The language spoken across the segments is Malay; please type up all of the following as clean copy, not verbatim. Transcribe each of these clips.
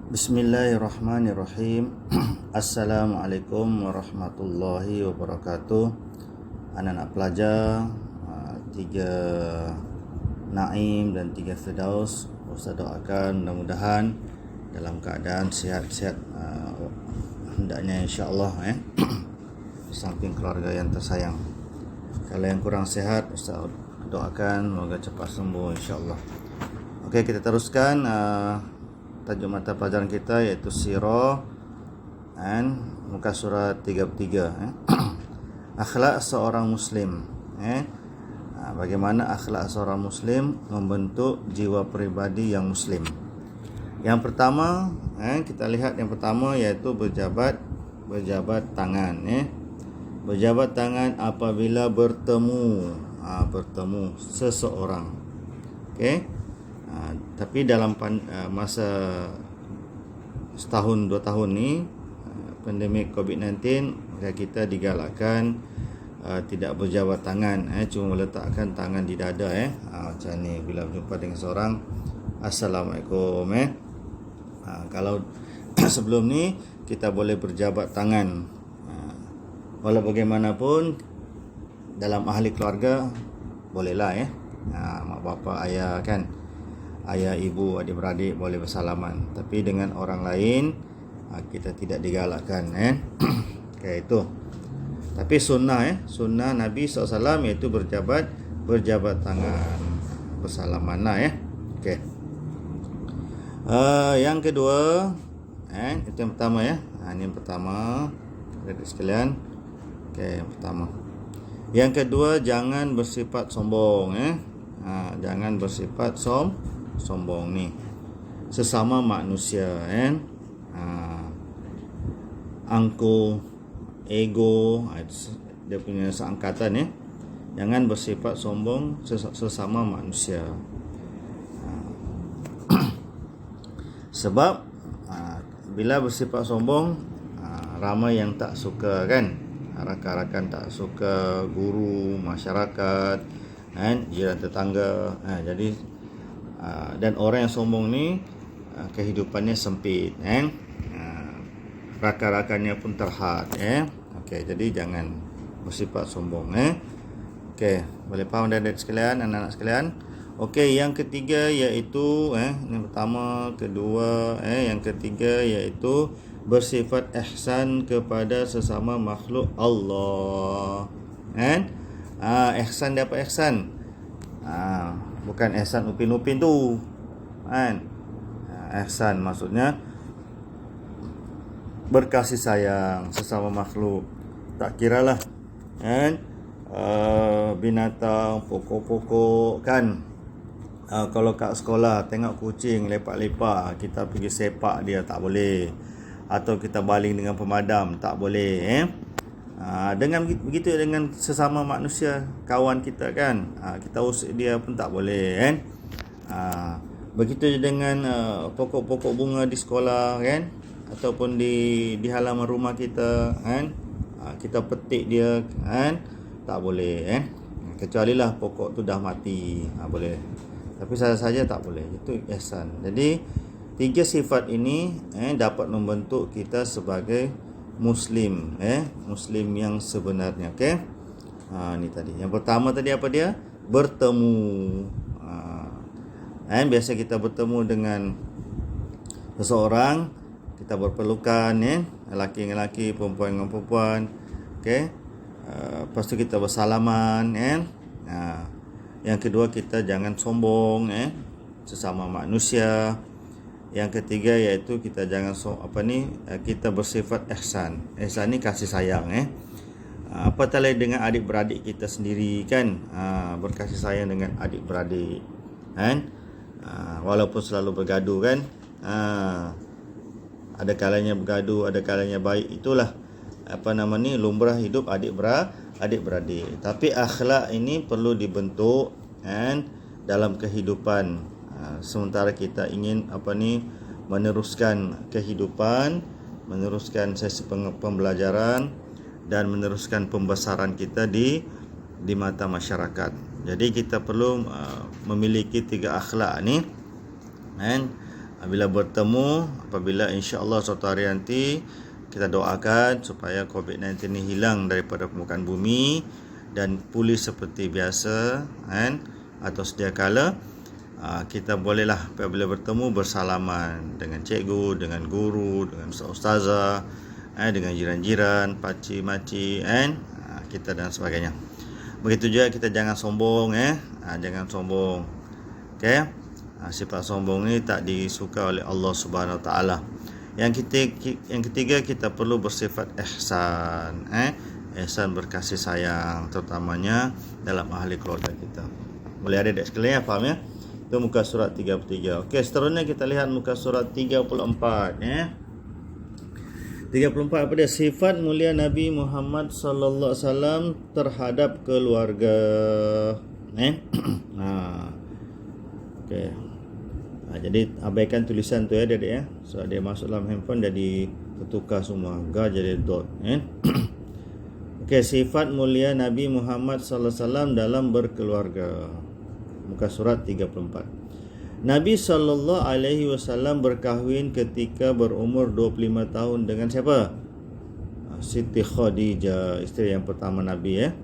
Bismillahirrahmanirrahim. Assalamualaikum warahmatullahi wabarakatuh. Anak-anak pelajar, 3 Naim dan 3 Firdaus, Ustaz doakan mudah-mudahan dalam keadaan sihat-sihat, hendaknya insya-Allah samping keluarga yang tersayang. Kalau yang kurang sihat, Ustaz doakan semoga cepat sembuh insya-Allah. Okey, kita teruskan tajuk mata pelajaran kita iaitu Sirah dan muka surat 33. Akhlak seorang muslim. Bagaimana akhlak seorang muslim membentuk jiwa peribadi yang muslim. Yang pertama, kita lihat yang pertama iaitu berjabat tangan. Berjabat tangan apabila bertemu seseorang. Okey. Tapi dalam masa setahun 2 tahun ni, pandemik COVID-19, maka kita digalakkan tidak berjabat tangan, cuma meletakkan tangan di dada, macam ni bila berjumpa dengan seorang, Assalamualaikum. Kalau sebelum ni kita boleh berjabat tangan, walau bagaimanapun dalam ahli keluarga bolehlah, mak bapa, ayah kan, ayah, ibu, adik-beradik boleh bersalaman. Tapi dengan orang lain kita tidak digalakkan. Okay, itu. Tapi sunnah Nabi SAW iaitu berjabat tangan, bersalaman lah. Okay. Yang kedua, itu yang pertama ini yang pertama, adik sekalian. Okay, yang pertama. Yang kedua, jangan bersifat sombong. Jangan bersifat sombong ni sesama manusia, angku, ego, dia punya seangkatan. Jangan bersifat sombong sesama manusia. Sebab bila bersifat sombong, ramai yang tak suka kan, rakan-rakan tak suka, guru, masyarakat, jiran tetangga. Jadi dan orang yang sombong ni kehidupannya sempit, rakan-rakannya pun terhad. Okey, jadi jangan bersifat sombong. Okey, boleh faham dan sekalian, anak-anak sekalian. Okey, yang ketiga iaitu yang pertama, kedua, yang ketiga iaitu bersifat ihsan kepada sesama makhluk Allah. Ihsan, dia apa ihsan? Bukan ihsan upin-upin tu, ihsan maksudnya berkasih sayang sesama makhluk. Tak kiralah binatang, pokok-pokok kan. Kalau kat sekolah tengok kucing lepak-lepak, kita pergi sepak dia, tak boleh. Atau kita baling dengan pemadam, tak boleh. Dengan begitu dengan sesama manusia, kawan kita kan, kita usik dia pun tak boleh, begitu dengan pokok-pokok bunga di sekolah kan, ataupun di halaman rumah kita kita petik dia tak boleh, kecuali lah pokok tu dah mati, boleh. Tapi saja tak boleh. Itu ihsan. Jadi 3 sifat ini dapat membentuk kita sebagai Muslim, Muslim yang sebenarnya. Okey. Ni tadi. Yang pertama tadi apa dia? Bertemu. Biasa kita bertemu dengan seseorang, kita berpelukan, lelaki dengan lelaki, perempuan dengan perempuan. Okey. Lepas tu kita bersalaman, Yang kedua, kita jangan sombong, sesama manusia. Yang ketiga iaitu kita jangan kita bersifat ihsan. Ihsan ni kasih sayang, apatah lagi dengan adik-beradik kita sendiri kan, berkasih sayang dengan adik-beradik, walaupun selalu bergaduh kan, ada kalanya bergaduh, ada kalanya baik. Itulah lumrah hidup adik-beradik. Tapi akhlak ini perlu dibentuk dalam kehidupan. Sementara kita ingin meneruskan kehidupan, meneruskan sesi pembelajaran dan meneruskan pembesaran kita di mata masyarakat. Jadi kita perlu memiliki 3 akhlak ni. Bila bertemu, apabila insya-Allah suatu hari nanti, kita doakan supaya COVID-19 ini hilang daripada permukaan bumi dan pulih seperti biasa, kan? Atau sedia kala kita bolehlah apabila bertemu bersalaman dengan cikgu, dengan guru, dengan ustazah, dengan jiran-jiran, pakcik, makcik, kita dan sebagainya. Begitu juga kita jangan sombong, jangan sombong. Okey. Sifat sombong ni tak disuka oleh Allah Subhanahu Wa Taala. Yang ketiga kita perlu bersifat ihsan, ihsan berkasih sayang, terutamanya dalam ahli keluarga kita. Boleh ada dekat sekalian faham ya? Itu muka surat 33. Okey, seterusnya kita lihat muka surat 34 34 apa dia? Sifat mulia Nabi Muhammad sallallahu alaihi wasallam terhadap keluarga. Okey. Jadi abaikan tulisan tu ya Adik ya. So dia masuk dalam handphone jadi tertukar semua. Ga jadi dot. Okey, sifat mulia Nabi Muhammad sallallahu alaihi wasallam dalam berkeluarga. Muka surat 34. Nabi sallallahu alaihi wasallam berkahwin ketika berumur 25 tahun dengan siapa? Siti Khadijah, isteri yang pertama Nabi ya.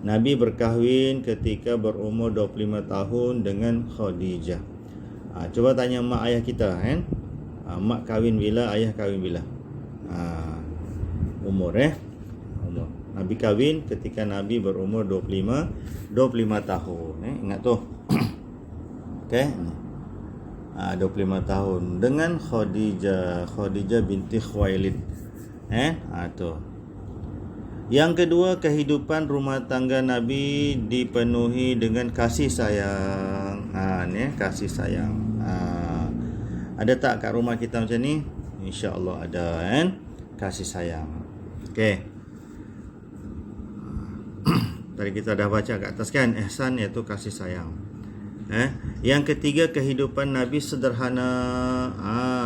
Nabi berkahwin ketika berumur 25 tahun dengan Khadijah. Cuba tanya mak ayah kita kan. Mak kahwin bila, ayah kahwin bila? Umur umur. Nabi kahwin ketika Nabi berumur 25 tahun. Ingat tu. Okey. 25 tahun dengan Khadijah binti Khuwailid. Tu. Yang kedua, kehidupan rumah tangga Nabi dipenuhi dengan kasih sayang. Kasih sayang. Ada tak kat rumah kita macam ni? Insya-Allah ada kan? Kasih sayang. Okey. Tadi kita dah baca kat atas kan, ihsan iaitu kasih sayang. Yang ketiga, kehidupan Nabi sederhana.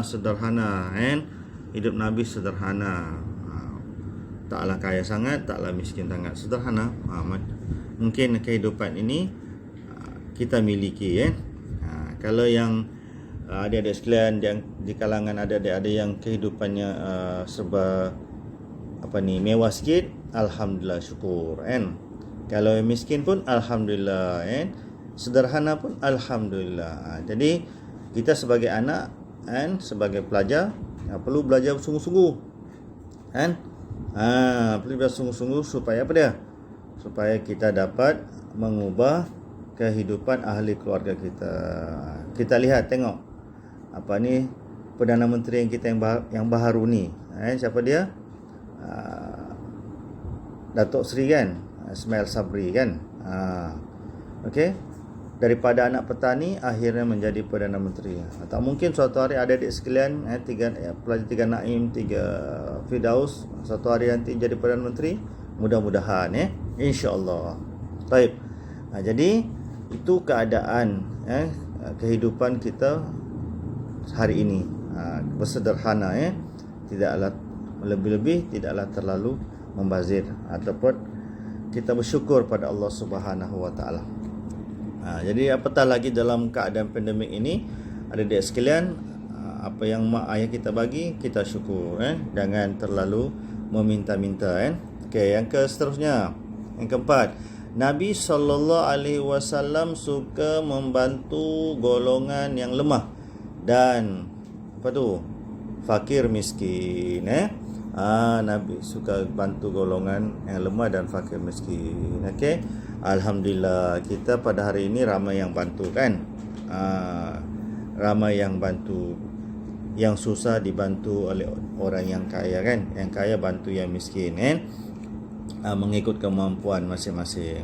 Sederhana kan? Hidup Nabi sederhana. Taklah kaya sangat, taklah miskin sangat, sederhana. Mungkin kehidupan ini kita miliki kan. Kalau yang adik-adik sekalian yang di kalangan adik-adik ada yang kehidupannya serba mewah sikit, alhamdulillah, syukur kan. Kalau yang miskin pun alhamdulillah kan. Sederhana pun alhamdulillah. Jadi kita sebagai anak kan, sebagai pelajar perlu belajar sungguh-sungguh kan. Perlu belajar sungguh-sungguh supaya apa dia? Supaya kita dapat mengubah kehidupan ahli keluarga kita. Kita lihat, tengok Perdana Menteri yang kita yang baharu ni. Siapa dia? Datuk Seri kan, Ismail Sabri kan. Okey. Daripada anak petani akhirnya menjadi Perdana Menteri. Tak mungkin suatu hari adik-adik sekalian, pelajar 3 Naim, 3 Firdaus, suatu hari nanti jadi Perdana Menteri. Mudah-mudahan insya-Allah. Baik. Jadi itu keadaan kehidupan kita hari ini. Bersederhana tidaklah lebih-lebih, tidaklah terlalu membazir, ataupun kita bersyukur pada Allah Subhanahu Wa Taala. Jadi apatah lagi dalam keadaan pandemik ini, adik-adik sekalian, apa yang mak ayah kita bagi, kita syukur. Jangan terlalu meminta-minta. Okey, yang seterusnya, yang keempat, Nabi SAW suka membantu golongan yang lemah dan fakir miskin. Nabi suka bantu golongan yang lemah dan fakir miskin. Okey, alhamdulillah kita pada hari ini ramai yang bantu kan. Ramai yang bantu. Yang susah dibantu oleh orang yang kaya kan. Yang kaya bantu yang miskin kan. Mengikut kemampuan masing-masing.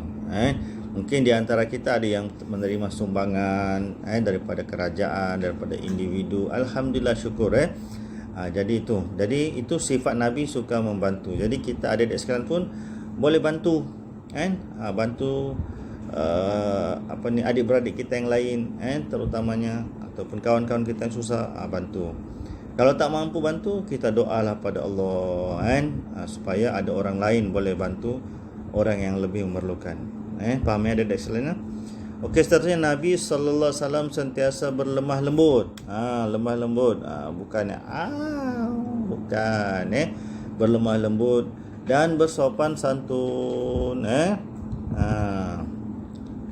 Mungkin di antara kita ada yang menerima sumbangan daripada kerajaan, daripada individu. Alhamdulillah, syukur. Jadi itu sifat Nabi, suka membantu. Jadi kita ada di sekalian pun boleh bantu bantu adik-beradik kita yang lain terutamanya, ataupun kawan-kawan kita yang susah, bantu. Kalau tak mampu bantu, kita doalah pada Allah supaya ada orang lain boleh bantu orang yang lebih memerlukan. Faham ya adik-adik sekalian? Okey, seterusnya Nabi sallallahu alaihi wasallam sentiasa berlemah lembut. Lemah lembut. Bukannya bukan berlemah lembut dan bersopan santun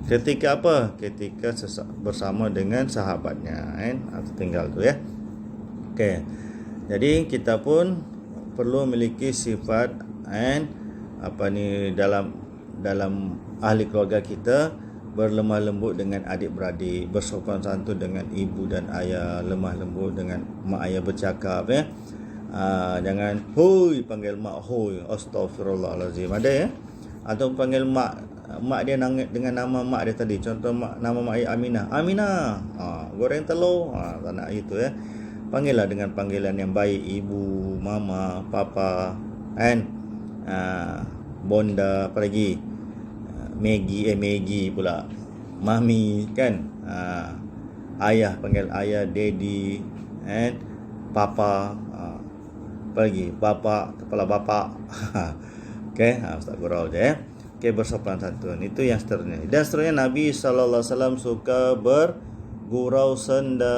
ketika apa? Ketika bersama dengan sahabatnya atau tinggal tu ya. Okey. Jadi kita pun perlu memiliki sifat dalam ahli keluarga kita, berlemah lembut dengan adik-beradik, bersopan santun dengan ibu dan ayah, lemah lembut dengan mak ayah bercakap jangan hoi panggil mak hoi, astagfirullahalazim, ada ya, atau panggil mak dia dengan nama mak dia tadi, contoh nama mak ayah Aminah goreng telur, tak nak itu ya. Panggillah dengan panggilan yang baik, ibu, mama, papa, bonda, apa lagi, Maggie pula, mami kan, ayah panggil ayah, daddy, papa, apa lagi, bapa, kepala bapa. Okey, ustaz gurau je ya. Okey, bersopan santun, itu yang seterusnya. Dan seterusnya Nabi sallallahu alaihi wasallam suka bergurau senda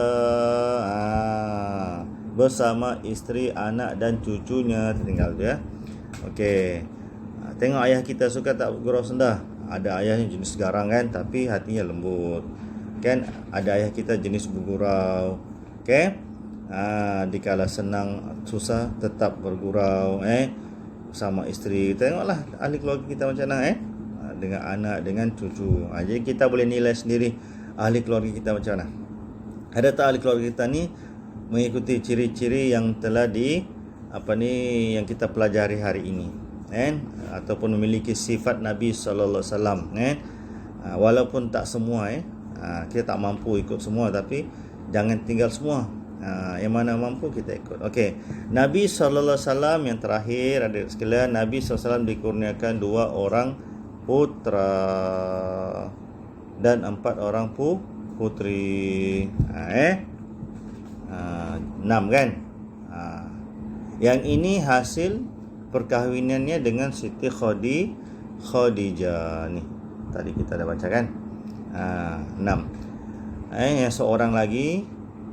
bersama isteri, anak dan cucunya, tertinggal tu ya. Okey. Tengok ayah kita suka tak bergurau senda. Ada ayah yang jenis garang kan, tapi hatinya lembut. Kan ada ayah kita jenis bergurau. Okey. Dikala senang susah tetap bergurau sama isteri. Tengoklah ahli keluarga kita macam mana dengan anak, dengan cucu. Jadi kita boleh nilai sendiri ahli keluarga kita macam mana. Ada tak ahli keluarga kita ni mengikuti ciri-ciri yang telah yang kita pelajari hari ini, ataupun memiliki sifat Nabi sallallahu alaihi wasallam, walaupun tak semua kita tak mampu ikut semua, tapi jangan tinggal semua. Yang mana mampu kita ikut. Okey, Nabi sallallahu alaihi wasallam yang terakhir, adik sekalian, Nabi sallallahu alaihi wasallam dikurniakan 2 orang putra dan 4 orang putri. 6 kan. Yang ini hasil perkahwinannya dengan Siti Khadijah ni. Tadi kita dah baca kan. 6. Yang seorang lagi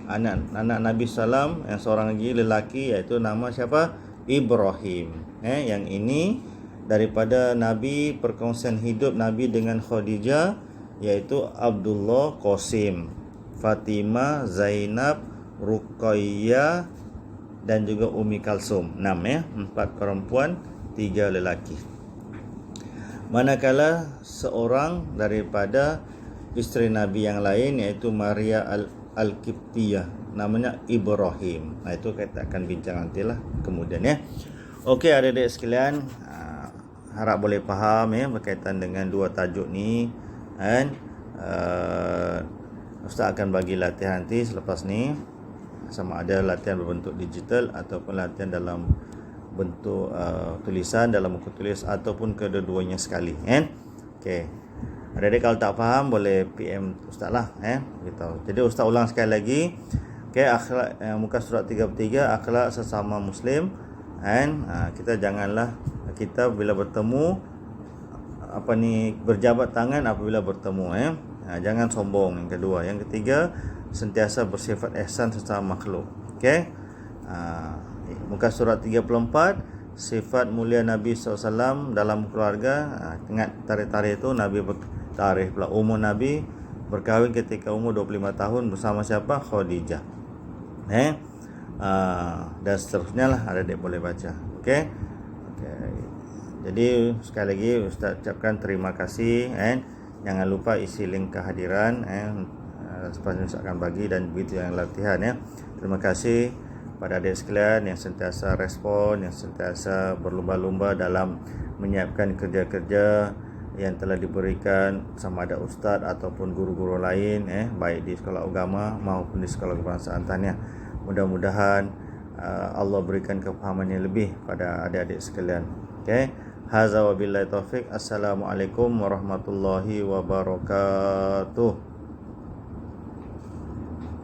anak Nabi sallam, yang seorang lagi lelaki, iaitu nama siapa? Ibrahim. Yang ini daripada Nabi, perkongsian hidup Nabi dengan Khadijah, iaitu Abdullah, Qasim, Fatimah, Zainab, Ruqayyah dan juga Ummi Kalsum. 6 4 perempuan, 3 lelaki. Manakala seorang daripada isteri Nabi yang lain, iaitu Maria Al-Qibtiyah, namanya Ibrahim. Itu kita akan bincang nantilah kemudian ya. Okey, adik-adik sekalian, harap boleh faham berkaitan dengan 2 tajuk ni. Ustaz akan bagi latihan nanti selepas ni, sama ada latihan berbentuk digital ataupun latihan dalam bentuk tulisan dalam buku tulis, ataupun kedua-duanya sekali. Okey, adik-adik kalau tak faham boleh PM Ustaz lah beritahu. Jadi Ustaz ulang sekali lagi. Okey, akhlak muka surat 33, akhlak sesama muslim. Kita janganlah kita bila bertemu berjabat tangan apabila bertemu. Jangan sombong. Yang kedua, yang ketiga, sentiasa bersifat ihsan sesama makhluk. Okey. Muka surat 34, sifat mulia Nabi SAW dalam keluarga. Ingat tarikh-tarikh itu Nabi bertarikh pula. Umur Nabi berkahwin ketika umur 25 tahun bersama siapa? Khadijah. Dan seterusnya lah, adik-adik boleh baca. Okey. Jadi sekali lagi Ustaz ucapkan terima kasih. Jangan lupa isi link kehadiran sepanjang Ustaz akan bagi, dan begitu yang latihan ya. Terima kasih pada adik sekalian yang sentiasa respon, yang sentiasa berlumba-lumba dalam menyiapkan kerja-kerja yang telah diberikan sama ada ustaz ataupun guru-guru lain, baik di sekolah agama maupun di sekolah kebangsaan tahniah. Mudah-mudahan Allah berikan kefahaman yang lebih pada adik-adik sekalian. Okey, hadza wabillahi taufik. Assalamualaikum warahmatullahi wabarakatuh.